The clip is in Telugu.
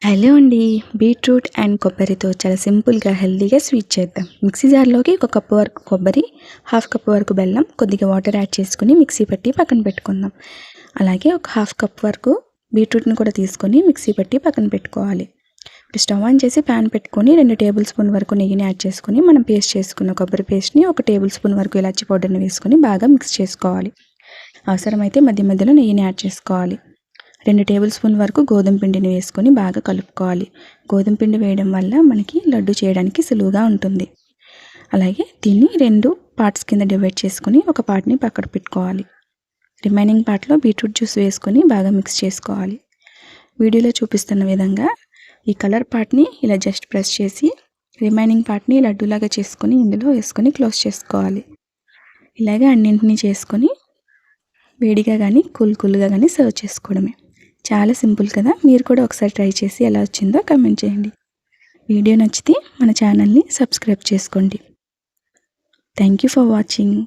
హలో అండి. బీట్రూట్ అండ్ కొబ్బరితో చాలా సింపుల్గా హెల్తీగా స్వీట్ చేద్దాం. మిక్సీ జార్లోకి ఒక కప్పు వరకు కొబ్బరి, హాఫ్ కప్ వరకు బెల్లం, కొద్దిగా వాటర్ యాడ్ చేసుకుని మిక్సీ పట్టి పక్కన పెట్టుకుందాం. అలాగే ఒక హాఫ్ కప్ వరకు బీట్రూట్ని కూడా తీసుకొని మిక్సీ పట్టి పక్కన పెట్టుకోవాలి. ఇప్పుడు స్టవ్ ఆన్ చేసి ప్యాన్ పెట్టుకొని 2 టేబుల్ స్పూన్ వరకు నెయ్యిని యాడ్ చేసుకొని మనం పేస్ట్ చేసుకున్న కొబ్బరి పేస్ట్ని 1 టేబుల్ స్పూన్ వరకు ఇలాచీ పౌడర్ని వేసుకొని బాగా మిక్స్ చేసుకోవాలి. అవసరమైతే మధ్య మధ్యలో నెయ్యిని యాడ్ చేసుకోవాలి. 2 టేబుల్ స్పూన్ వరకు గోధుమ పిండిని వేసుకొని బాగా కలుపుకోవాలి. గోధుమ పిండి వేయడం వల్ల మనకి లడ్డు చేయడానికి సులువుగా ఉంటుంది. అలాగే దీన్ని 2 పార్ట్స్ కింద డివైడ్ చేసుకొని ఒక పార్ట్ని పక్కన పెట్టుకోవాలి. రిమైనింగ్ పార్ట్లో బీట్రూట్ జ్యూస్ వేసుకొని బాగా మిక్స్ చేసుకోవాలి. వీడియోలో చూపిస్తున్న విధంగా ఈ కలర్ పార్ట్ని ఇలా జస్ట్ ప్రెస్ చేసి రిమైనింగ్ పార్ట్ని లడ్డూలాగా చేసుకొని ఇందులో వేసుకొని క్లోజ్ చేసుకోవాలి. ఇలాగే అన్నింటినీ చేసుకొని వేడిగా కానీ కూల్గా కానీ సర్వ్ చేసుకోవడమే. చాలా సింపుల్ కదా. మీరు కూడా ఒకసారి ట్రై చేసి ఎలా వచ్చిందో కామెంట్ చేయండి. వీడియో నచ్చితే మన ఛానల్ని సబ్స్క్రైబ్ చేసుకోండి. Thank you for watching.